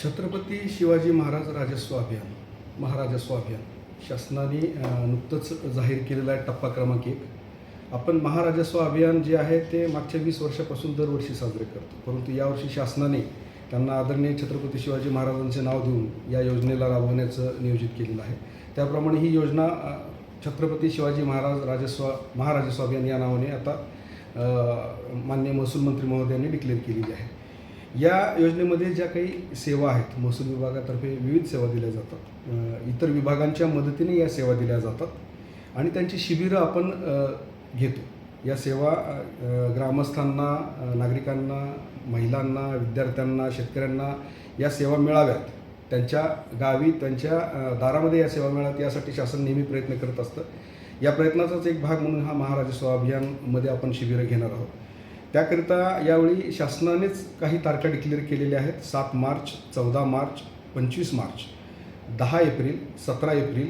छत्रपती शिवाजी महाराज राजस्व अभियान महाराजस्व अभियान शासनाने नुकतंच जाहीर केलेलं आहे टप्पा क्रमांक 1. आपण महाराजस्व अभियान जे आहे ते मागच्या 20 वर्षापासून दरवर्षी साजरे करतो, परंतु यावर्षी शासनाने त्यांना आदरणीय छत्रपती शिवाजी महाराजांचे नाव देऊन या योजनेला राबवण्याचं नियोजित केलेलं आहे. त्याप्रमाणे ही योजना छत्रपती शिवाजी महाराजस्व अभियान या नावाने आता माननीय महसूल मंत्री महोदयांनी डिक्लेअर केलेली आहे. या योजनेमध्ये ज्या काही सेवा आहेत, महसूल विभागातर्फे विविध सेवा दिल्या जातात, इतर विभागांच्या मदतीने या सेवा दिल्या जातात आणि त्यांची शिबिरं आपण घेतो. या सेवा ग्रामस्थांना, नागरिकांना, महिलांना, विद्यार्थ्यांना, शेतकऱ्यांना या सेवा मिळाव्यात, त्यांच्या गावी, त्यांच्या दारामध्ये या सेवा मिळाव्यात यासाठी शासन नेहमी प्रयत्न करत असतं. या प्रयत्नाचाच एक भाग म्हणून हा महाराजस्व अभियानमध्ये आपण शिबिरं घेणार आहोत. त्याकरिता यावेळी शासनानेच काही तारखा डिक्लेअर केलेल्या आहेत. 7 मार्च, 14 मार्च, 25 मार्च, 10 एप्रिल, 17 एप्रिल,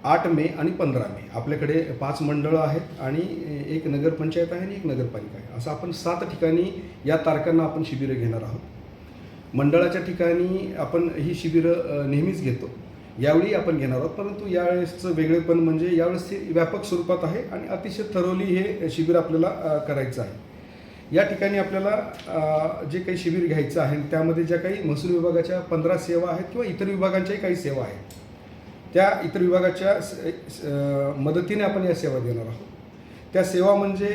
8 मे आणि 15 मे. आपल्याकडे 5 मंडळं आहेत आणि एक नगरपंचायत आहे आणि एक नगरपालिका आहे. असं आपण 7 ठिकाणी या तारखांना आपण शिबिरं घेणार आहोत. मंडळाच्या ठिकाणी आपण ही शिबिरं नेहमीच घेतो, यावेळी आपण घेणार आहोत, परंतु यावेळेसचं वेगळेपण म्हणजे यावेळेस ते व्यापक स्वरूपात आहे आणि अतिशय थरोली हे शिबिर आपल्याला करायचं आहे. या ठिकाणी आपल्याला जे काही शिबिर घ्यायचं आहे त्यामध्ये ज्या काही महसूल विभागाच्या 15 सेवा आहेत किंवा इतर विभागांच्याही काही सेवा आहेत, त्या इतर विभागाच्या मदतीने आपण या सेवा देणार आहोत. त्या सेवा म्हणजे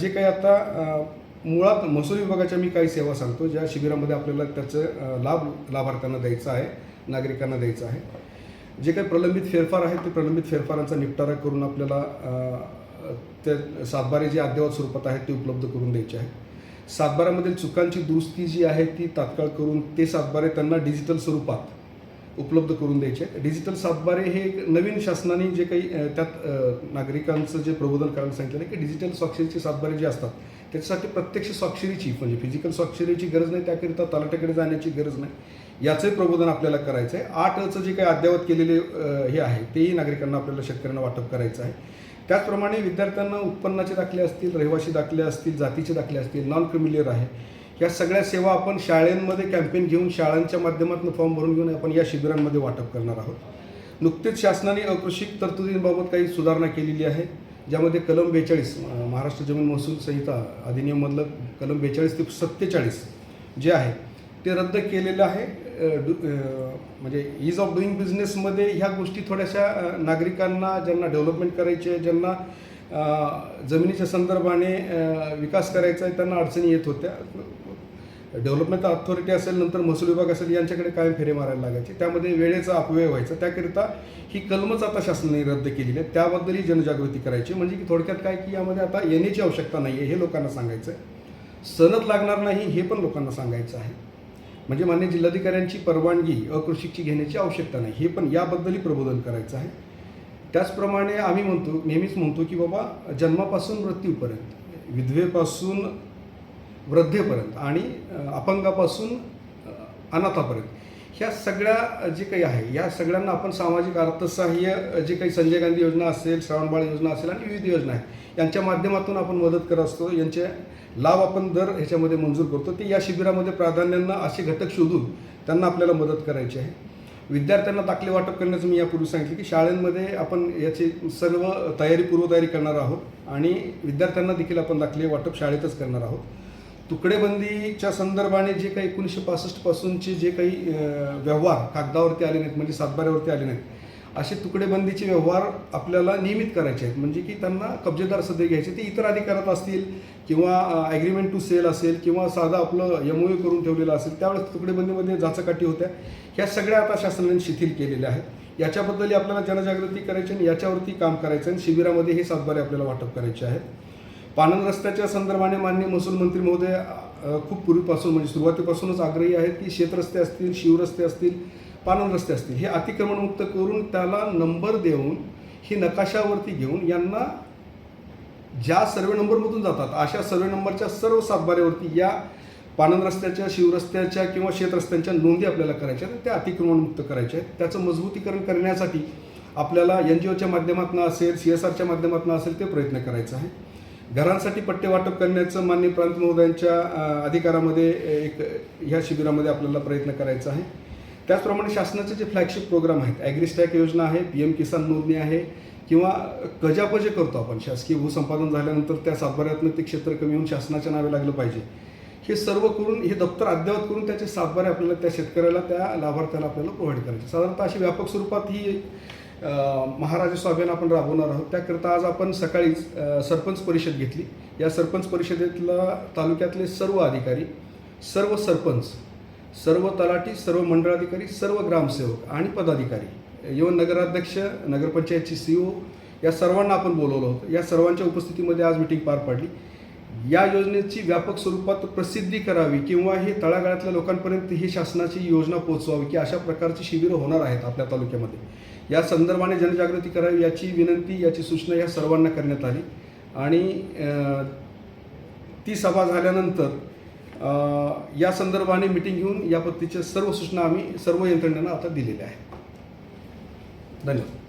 जे काही आता मुळात महसूल विभागाच्या मी काही सेवा सांगतो, ज्या शिबिरामध्ये आपल्याला त्याचं लाभार्थ्यांना द्यायचं आहे, नागरिकांना द्यायचं आहे. जे काही प्रलंबित फेरफार आहेत ते प्रलंबित फेरफारांचा निपटारा करून आपल्याला ते सातबारे जे अद्ययावत स्वरूपात आहेत ते उपलब्ध करून द्यायचे आहेत. सातबाऱ्यामधील चुकांची दुरुस्ती जी आहे ती तात्काळ करून ते सातबारे त्यांना डिजिटल स्वरूपात उपलब्ध करून द्यायचे आहेत. डिजिटल सातबारे हे एक नवीन शासनाने जे काही त्यात नागरिकांचं जे प्रबोधन करायला सांगितलं आहे की डिजिटल स्वाक्षरीचे सातबारे जे असतात त्याच्यासाठी प्रत्यक्ष स्वाक्षरीची म्हणजे फिजिकल स्वाक्षरीची गरज नाही, त्याकरिता तलाठ्याकडे जाण्याची गरज नाही, याचंही प्रबोधन आपल्याला करायचं आहे. 8चं जे काही अद्ययावत केलेले हे आहे तेही नागरिकांना, आपल्याला शेतकऱ्यांना वाटप करायचं आहे. त्याचप्रमाणे विद्यार्थ्यांना उत्पन्नाचे दाखले असतील, रहिवासी दाखले असतील, जातीचे दाखले असतील, नॉन क्रिमिलियर आहे, ह्या सगळ्या सेवा आपण शाळांमध्ये कॅम्पेन घेऊन शाळांच्या माध्यमातून फॉर्म भरून घेऊन आपण या शिबिरांमध्ये वाटप करणार आहोत. नुकतेच शासनाने अकृषिक तरतुदींबाबत काही सुधारणा केलेली आहे, ज्यामध्ये कलम 42 महाराष्ट्र जमीन महसूल संहिता अधिनियममधलं कलम 42 ते 47 जे आहे ते रद्द केलेलं आहे. म्हणजे ईज ऑफ डुईंग बिझनेसमध्ये ह्या गोष्टी थोड्याशा नागरिकांना, ज्यांना डेव्हलपमेंट करायची आहे, ज्यांना जमिनीच्या संदर्भाने विकास करायचा आहे, त्यांना अडचणी येत होत्या. डेव्हलपमेंट अथॉरिटी असेल, नंतर महसूल विभाग असेल, यांच्याकडे कायम फेरे मारायला लागायचे, त्यामध्ये वेळेचा अपव्यय व्हायचा. त्याकरिता ही कलमच आता शासनाने रद्द केलेली आहे. त्याबद्दलही जनजागृती करायची, म्हणजे की थोडक्यात काय की यामध्ये आता येण्याची आवश्यकता नाही आहे हे लोकांना सांगायचं आहे. सनद लागणार नाही हे पण लोकांना सांगायचं आहे. म्हणजे मान्य जिल्हाधिकाऱ्यांची परवानगी अकृषिकची घेण्याची आवश्यकता नाही हे पण याबद्दलही प्रबोधन करायचं आहे. त्याचप्रमाणे आम्ही नेहमीच म्हणतो की बाबा जन्मापासून मृत्यूपर्यंत, विधवेपासून वृद्धेपर्यंत आणि अपंगापासून अनाथापर्यंत ह्या सगळ्या जे काही आहे या सगळ्यांना आपण सामाजिक अर्थसहाय्य, जे काही संजय गांधी योजना असेल, श्रावणबाळ योजना असेल आणि विविध योजना आहेत, यांच्या माध्यमातून आपण मदत करत असतो. यांचे लाभ आपण दर ह्याच्यामध्ये मंजूर करतो. ते या शिबिरामध्ये प्राधान्यानं असे घटक शोधून त्यांना आपल्याला मदत करायची आहे. विद्यार्थ्यांना दाखले वाटप करण्याचं मी यापूर्वी सांगितलं की शाळांमध्ये आपण याची सर्व पूर्वतयारी करणार आहोत आणि विद्यार्थ्यांना देखील आपण दाखले वाटप शाळेतच करणार आहोत. तुकडेबंदीच्या संदर्भाने जे काही 1965 पासूनचे जे काही व्यवहार कागदावरती आले नाहीत, म्हणजे सातबाऱ्यावरती आले नाहीत, असे तुकडेबंदीचे व्यवहार आपल्याला नियमित करायचे आहेत. म्हणजे की त्यांना कब्जेदार सध्या घ्यायचे, ते इतर अधिकारात असतील किंवा ॲग्रीमेंट टू सेल असेल किंवा साधं आपलं MOU करून ठेवलेलं असेल, त्यावेळेस तुकडेबंदीमध्ये जाचकाठी होत्या. ह्या सगळ्या आता शासनाने शिथिल केलेल्या आहेत. याच्याबद्दलही आपल्याला जनजागृती करायची आणि याच्यावरती काम करायचं आणि शिबिरामध्ये हे सातबारे आपल्याला वाटप करायचे आहेत. पाणंद रस्त्याच्या संदर्भाने माननीय महसूल मंत्री महोदय खूप पूर्वीपासून म्हणजे सुरुवातीपासूनच आग्रही आहेत की शेतरस्ते असतील, शिवरस्ते असतील, पाणंद रस्ते असतील, हे अतिक्रमणमुक्त करून त्याला नंबर देऊन ही नकाशावरती घेऊन यांना ज्या सर्वे नंबरमधून जातात अशा सर्वे नंबरच्या सर्व सातबाऱ्यावरती या पाणंद रस्त्याच्या, शिवरस्त्याच्या किंवा शेतरस्त्यांच्या नोंदी आपल्याला करायच्या आहेत, त्या अतिक्रमणमुक्त करायच्या आहेत. त्याचं मजबूतीकरण करण्यासाठी आपल्याला NGOच्या माध्यमातून असेल, CSRच्या माध्यमातून असेल ते प्रयत्न करायचा आहे. घरांसाठी पट्टे वाटप करण्याचं माननीय प्रांत महोदयांच्या अधिकारामध्ये एक ह्या शिबिरामध्ये आपल्याला प्रयत्न करायचा आहे. त्याचप्रमाणे शासनाचे जे फ्लॅगशिप प्रोग्राम आहेत, ॲग्रिस्टॅक योजना आहे, PM किसान नोंदणी आहे, किंवा कजाप जे करतो आपण, शासकीय भूसंपादन झाल्यानंतर त्या सातबाऱ्यातनं ते क्षेत्र कमी होऊन शासनाच्या नावे लागलं पाहिजे, हे सर्व करून हे दप्तर अद्ययावत करून त्याचे सातबारे आपल्याला त्या शेतकऱ्याला, त्या लाभार्थ्याला आपल्याला प्रोव्हाइड करायचे. साधारणतः अशी व्यापक स्वरूपात ही महाराजस्व अभियान आपण राबवणार आहोत. त्याकरता आज आपण सकाळीच सरपंच परिषद घेतली. या सरपंच परिषदेतला तालुक्यातले सर्व अधिकारी, सर्व सरपंच, सर्व तलाठी, सर्व मंडळाधिकारी, सर्व ग्रामसेवक आणि पदाधिकारी, इव्हन नगराध्यक्ष, नगरपंचायतची CO या सर्वांना आपण बोलवलं होतं. या सर्वांच्या उपस्थितीमध्ये आज मिटिंग पार पाडली. या योजनेची व्यापक स्वरूपात प्रसिद्धी करावी किंवा हे तळागाळातल्या लोकांपर्यंत ही शासनाची योजना पोहोचवावी की अशा प्रकारची शिबिरं होणार आहेत आपल्या तालुक्यामध्ये. या संदर्भाने जनजागृती करावी याची विनंती, याची सूचना या सर्वांना करण्यात आली. आणि ती सभा झाल्यानंतर या संदर्भाने मिटिंग घेऊन या पद्धतीच्या सर्व सूचना आम्ही सर्व यंत्रणेला आता दिलेल्या आहेत. धन्यवाद.